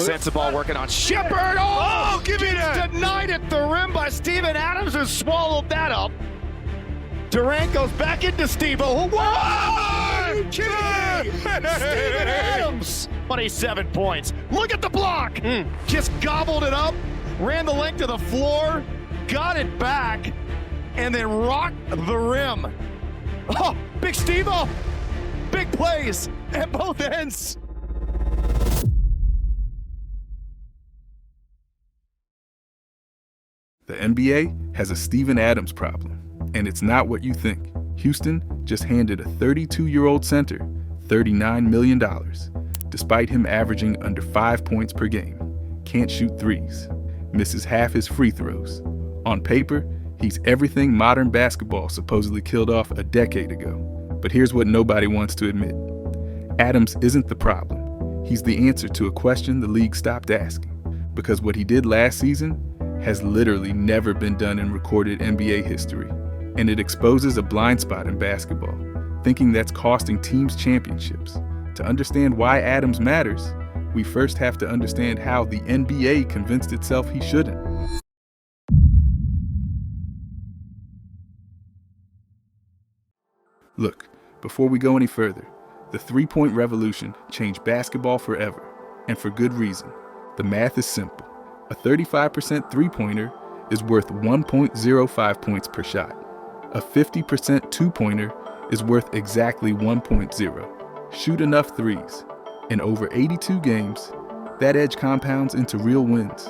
Sends the ball working on Shepard. Oh, give me that. Denied at the rim by Steven Adams, who swallowed that up. Durant goes back into Steve-O. Whoa! Are you kidding me? Steven Adams! 27 points. Look at the block! Just gobbled it up, ran the length of the floor, got it back, and then rocked the rim. Oh, big Steve-O! Big plays at both ends. The NBA has a Steven Adams problem, and it's not what you think. Houston just handed a 32-year-old center $39 million, despite him averaging under 5 points per game. Can't shoot threes, misses half his free throws. On paper, he's everything modern basketball supposedly killed off a decade ago. But here's what nobody wants to admit. Adams isn't the problem. He's the answer to a question the league stopped asking. Because what he did last season has literally never been done in recorded NBA history. And it exposes a blind spot in basketball, thinking that's costing teams championships. To understand why Adams matters, we first have to understand how the NBA convinced itself he shouldn't. Look, before we go any further, the three-point revolution changed basketball forever, and for good reason. The math is simple. A 35% three-pointer is worth 1.05 points per shot. A 50% two-pointer is worth exactly 1.0. Shoot enough threes. In over 82 games, that edge compounds into real wins.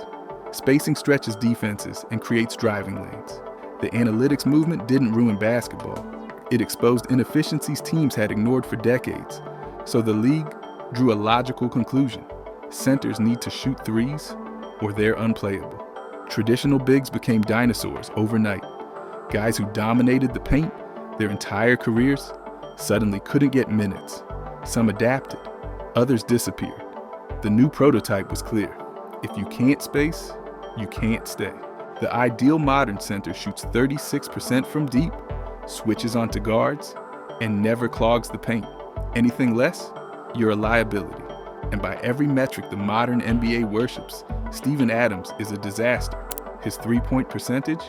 Spacing stretches defenses and creates driving lanes. The analytics movement didn't ruin basketball. It exposed inefficiencies teams had ignored for decades. So the league drew a logical conclusion. Centers need to shoot threes, or they're unplayable. Traditional bigs became dinosaurs overnight. Guys who dominated the paint their entire careers suddenly couldn't get minutes. Some adapted, others disappeared. The new prototype was clear. If you can't space, you can't stay. The ideal modern center shoots 36% from deep, switches onto guards, and never clogs the paint. Anything less, you're a liability. And by every metric the modern NBA worships, Steven Adams is a disaster. His three-point percentage?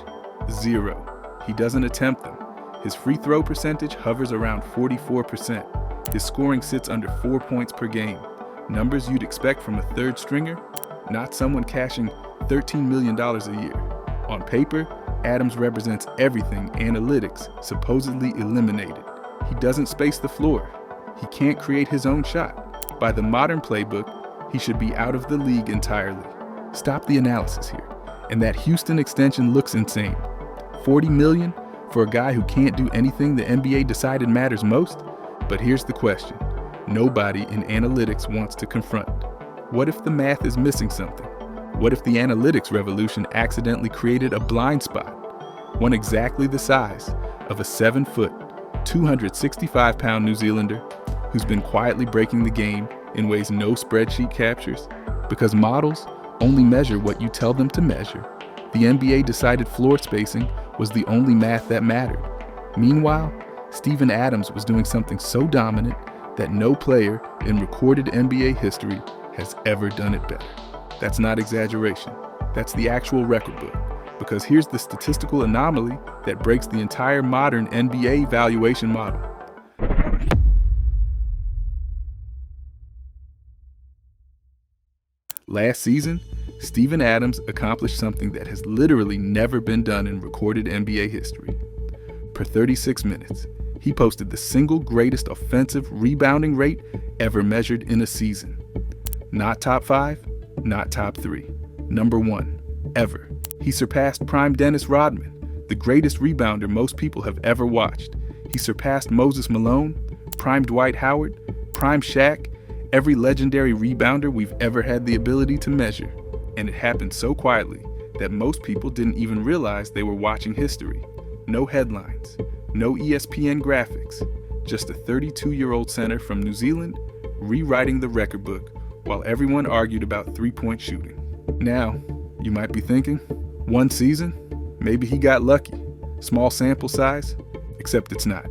0. He doesn't attempt them. His free throw percentage hovers around 44%. His scoring sits under 4 points per game. Numbers you'd expect from a third stringer, not someone cashing $13 million a year. On paper, Adams represents everything analytics supposedly eliminated. He doesn't space the floor. He can't create his own shot. By the modern playbook, he should be out of the league entirely. Stop the analysis here. And that Houston extension looks insane. $40 million for a guy who can't do anything the NBA decided matters most? But here's the question nobody in analytics wants to confront. What if the math is missing something? What if the analytics revolution accidentally created a blind spot? One exactly the size of a 7-foot, 265-pound New Zealander who's been quietly breaking the game in ways no spreadsheet captures. Because models only measure what you tell them to measure, the NBA decided floor spacing was the only math that mattered. Meanwhile, Steven Adams was doing something so dominant that no player in recorded NBA history has ever done it better. That's not exaggeration. That's the actual record book. Because here's the statistical anomaly that breaks the entire modern NBA valuation model. Last season, Steven Adams accomplished something that has literally never been done in recorded NBA history. Per 36 minutes, he posted the single greatest offensive rebounding rate ever measured in a season. Not top 5, not top 3. Number 1, ever. He surpassed prime Dennis Rodman, the greatest rebounder most people have ever watched. He surpassed Moses Malone, prime Dwight Howard, prime Shaq, every legendary rebounder we've ever had the ability to measure. And it happened so quietly that most people didn't even realize they were watching history. No headlines, no ESPN graphics, just a 32-year-old center from New Zealand rewriting the record book while everyone argued about three-point shooting. Now, you might be thinking, one season? Maybe he got lucky. Small sample size? Except it's not.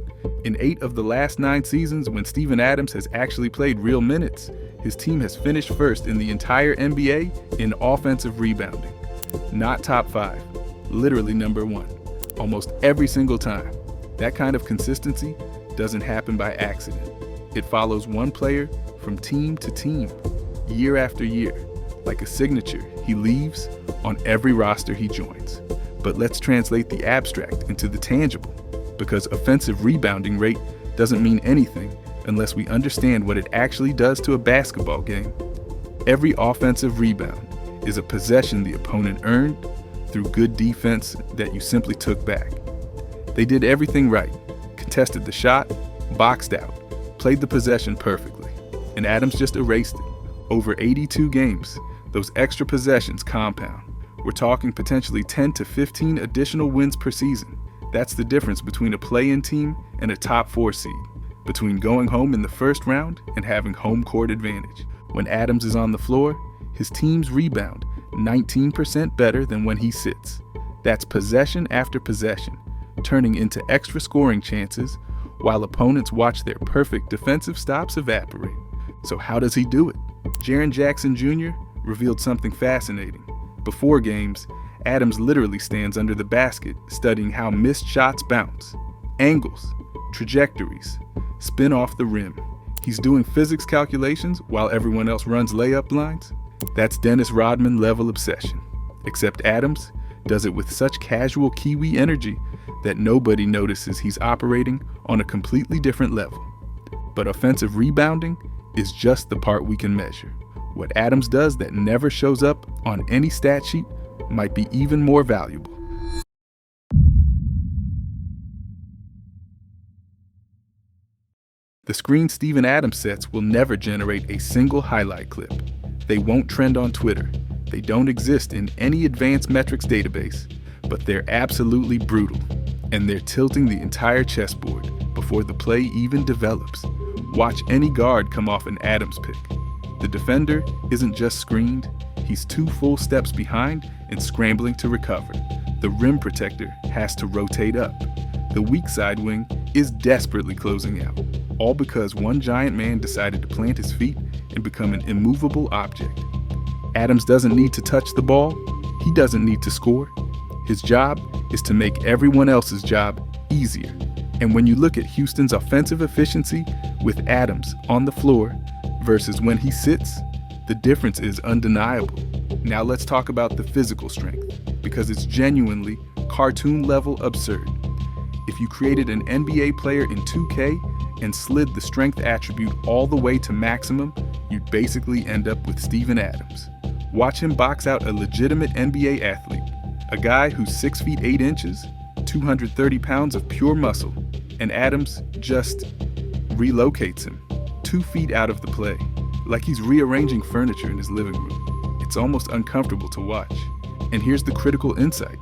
In 8 of the last 9 seasons when Steven Adams has actually played real minutes, his team has finished first in the entire NBA in offensive rebounding. Not top 5, literally number 1, almost every single time. That kind of consistency doesn't happen by accident. It follows one player from team to team, year after year, like a signature he leaves on every roster he joins. But let's translate the abstract into the tangible, because offensive rebounding rate doesn't mean anything unless we understand what it actually does to a basketball game. Every offensive rebound is a possession the opponent earned through good defense that you simply took back. They did everything right, contested the shot, boxed out, played the possession perfectly, and Adams just erased it. Over 82 games, those extra possessions compound. We're talking potentially 10 to 15 additional wins per season. That's the difference between a play-in team and a top 4 seed, between going home in the first round and having home court advantage. When Adams is on the floor, his teams rebound 19% better than when he sits. That's possession after possession, turning into extra scoring chances while opponents watch their perfect defensive stops evaporate. So how does he do it? Jaren Jackson Jr. revealed something fascinating. Before games, Adams literally stands under the basket studying how missed shots bounce, angles, trajectories, spin off the rim. He's doing physics calculations while everyone else runs layup lines. That's Dennis Rodman level obsession. Except Adams does it with such casual Kiwi energy that nobody notices he's operating on a completely different level. But offensive rebounding is just the part we can measure. What Adams does that never shows up on any stat sheet might be even more valuable. The screen Steven Adams sets will never generate a single highlight clip. They won't trend on Twitter. They don't exist in any advanced metrics database, but they're absolutely brutal, and they're tilting the entire chessboard before the play even develops. Watch any guard come off an Adams pick. The defender isn't just screened, he's 2 full steps behind and scrambling to recover. The rim protector has to rotate up. The weak side wing is desperately closing out, all because one giant man decided to plant his feet and become an immovable object. Adams doesn't need to touch the ball, he doesn't need to score. His job is to make everyone else's job easier. And when you look at Houston's offensive efficiency with Adams on the floor versus when he sits, the difference is undeniable. Now let's talk about the physical strength, because it's genuinely cartoon-level absurd. If you created an NBA player in 2K and slid the strength attribute all the way to maximum, you'd basically end up with Steven Adams. Watch him box out a legitimate NBA athlete, a guy who's 6 feet 8 inches, 230 pounds of pure muscle, and Adams just relocates him 2 feet out of the play, like he's rearranging furniture in his living room. It's almost uncomfortable to watch. And here's the critical insight.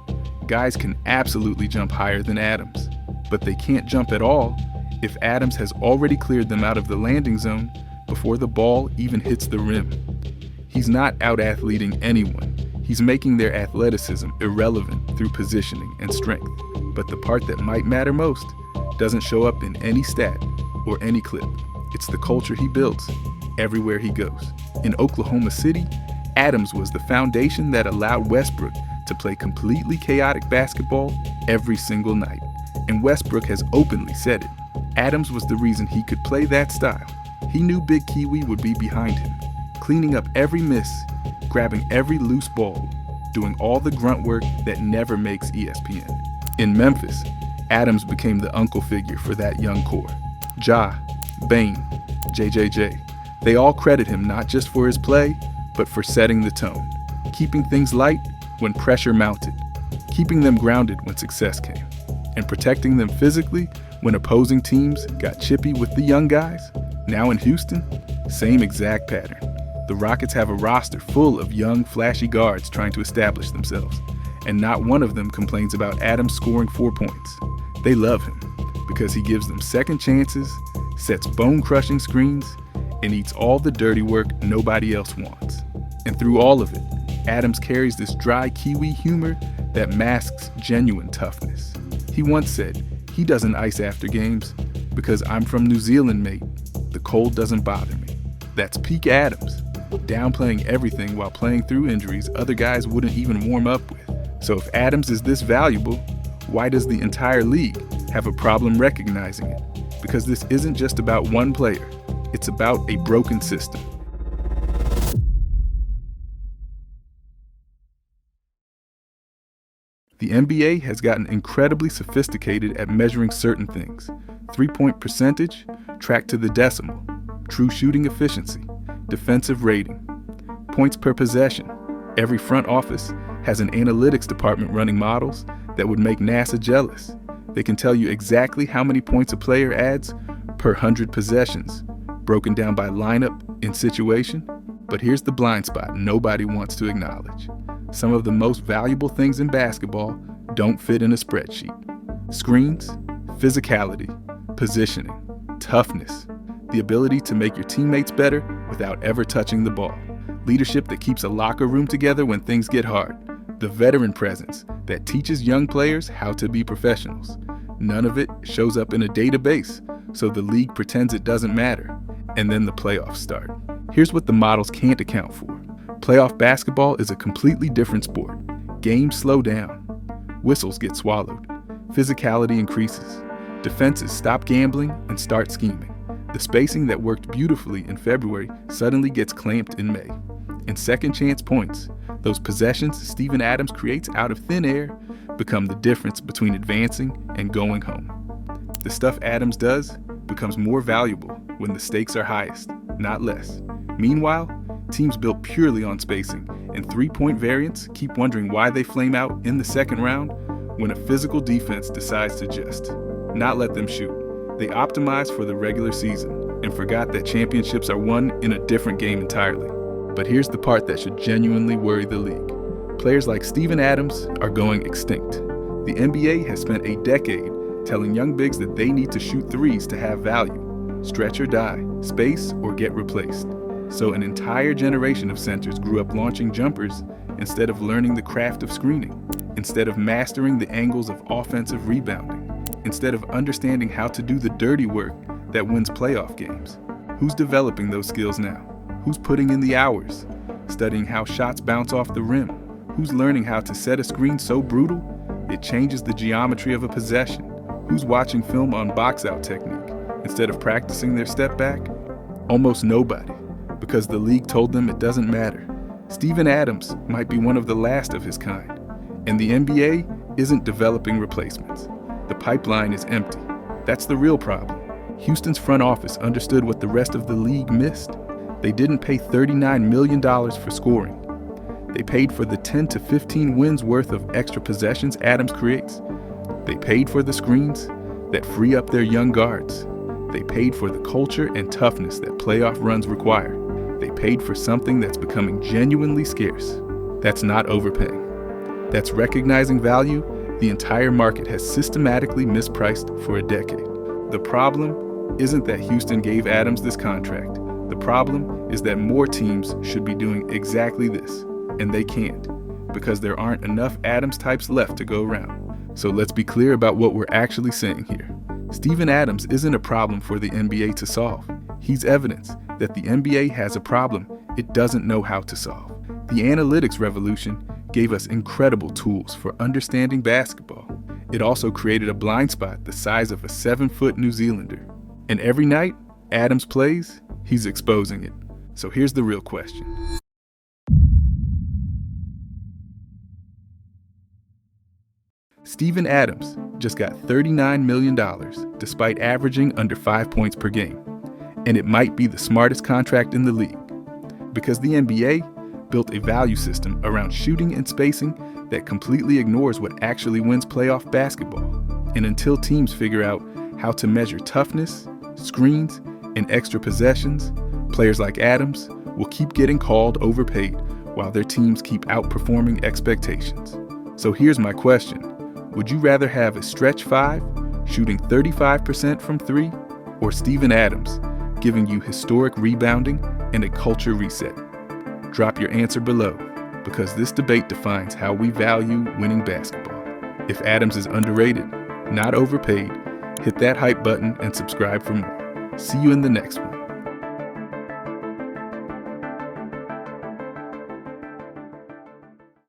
Guys can absolutely jump higher than Adams, but they can't jump at all if Adams has already cleared them out of the landing zone before the ball even hits the rim. He's not out-athleting anyone. He's making their athleticism irrelevant through positioning and strength. But the part that might matter most doesn't show up in any stat or any clip. It's the culture he builds everywhere he goes. In Oklahoma City, Adams was the foundation that allowed Westbrook to play completely chaotic basketball every single night. And Westbrook has openly said it. Adams was the reason he could play that style. He knew Big Kiwi would be behind him, cleaning up every miss, grabbing every loose ball, doing all the grunt work that never makes ESPN. In Memphis, Adams became the uncle figure for that young core. Ja, Bane, JJJ, they all credit him not just for his play, but for setting the tone, keeping things light when pressure mounted, keeping them grounded when success came, and protecting them physically when opposing teams got chippy with the young guys. Now in Houston, same exact pattern. The Rockets have a roster full of young, flashy guards trying to establish themselves, and not one of them complains about Adams scoring 4 points. They love him because he gives them second chances, sets bone-crushing screens, and eats all the dirty work nobody else wants. And through all of it, Adams carries this dry Kiwi humor that masks genuine toughness. He once said, "He doesn't ice after games because I'm from New Zealand, mate. The cold doesn't bother me." That's peak Adams, downplaying everything while playing through injuries other guys wouldn't even warm up with. So if Adams is this valuable, why does the entire league have a problem recognizing it? Because this isn't just about one player, it's about a broken system. The NBA has gotten incredibly sophisticated at measuring certain things: three-point percentage, tracked to the decimal, true shooting efficiency, defensive rating, points per possession. Every front office has an analytics department running models that would make NASA jealous. They can tell you exactly how many points a player adds per 100 possessions, broken down by lineup and situation. But here's the blind spot nobody wants to acknowledge. Some of the most valuable things in basketball don't fit in a spreadsheet. Screens, physicality, positioning, toughness, the ability to make your teammates better without ever touching the ball, leadership that keeps a locker room together when things get hard, the veteran presence that teaches young players how to be professionals. None of it shows up in a database, so the league pretends it doesn't matter, and then the playoffs start. Here's what the models can't account for. Playoff basketball is a completely different sport. Games slow down. Whistles get swallowed. Physicality increases. Defenses stop gambling and start scheming. The spacing that worked beautifully in February suddenly gets clamped in May. And second chance points, those possessions Steven Adams creates out of thin air, become the difference between advancing and going home. The stuff Adams does becomes more valuable when the stakes are highest, not less. Meanwhile, teams built purely on spacing and three-point variants keep wondering why they flame out in the second round when a physical defense decides to just not let them shoot. They optimized for the regular season and forgot that championships are won in a different game entirely. But here's the part that should genuinely worry the league. Players like Steven Adams are going extinct. The NBA has spent a decade telling young bigs that they need to shoot threes to have value, stretch or die, space or get replaced. So an entire generation of centers grew up launching jumpers instead of learning the craft of screening, instead of mastering the angles of offensive rebounding, instead of understanding how to do the dirty work that wins playoff games. Who's developing those skills now? Who's putting in the hours, studying how shots bounce off the rim? Who's learning how to set a screen so brutal it changes the geometry of a possession? Who's watching film on box-out technique instead of practicing their step back? Almost nobody, because the league told them it doesn't matter. Steven Adams might be one of the last of his kind, and the NBA isn't developing replacements. The pipeline is empty. That's the real problem. Houston's front office understood what the rest of the league missed. They didn't pay $39 million for scoring. They paid for the 10 to 15 wins worth of extra possessions Adams creates. They paid for the screens that free up their young guards. They paid for the culture and toughness that playoff runs require. They paid for something that's becoming genuinely scarce. That's not overpaying. That's recognizing value the entire market has systematically mispriced for a decade. The problem isn't that Houston gave Adams this contract. The problem is that more teams should be doing exactly this, and they can't, because there aren't enough Adams types left to go around. So let's be clear about what we're actually saying here. Steven Adams isn't a problem for the NBA to solve. He's evidence that the NBA has a problem it doesn't know how to solve. The analytics revolution gave us incredible tools for understanding basketball. It also created a blind spot the size of a 7-foot New Zealander. And every night Adams plays, he's exposing it. So here's the real question. Steven Adams just got $39 million despite averaging under 5 points per game. And it might be the smartest contract in the league, because the NBA built a value system around shooting and spacing that completely ignores what actually wins playoff basketball. And until teams figure out how to measure toughness, screens, and extra possessions, players like Adams will keep getting called overpaid while their teams keep outperforming expectations. So here's my question. Would you rather have a stretch 5 shooting 35% from 3, or Steven Adams giving you historic rebounding and a culture reset? Drop your answer below, because this debate defines how we value winning basketball. If Adams is underrated, not overpaid, hit that hype button and subscribe for more. See you in the next one.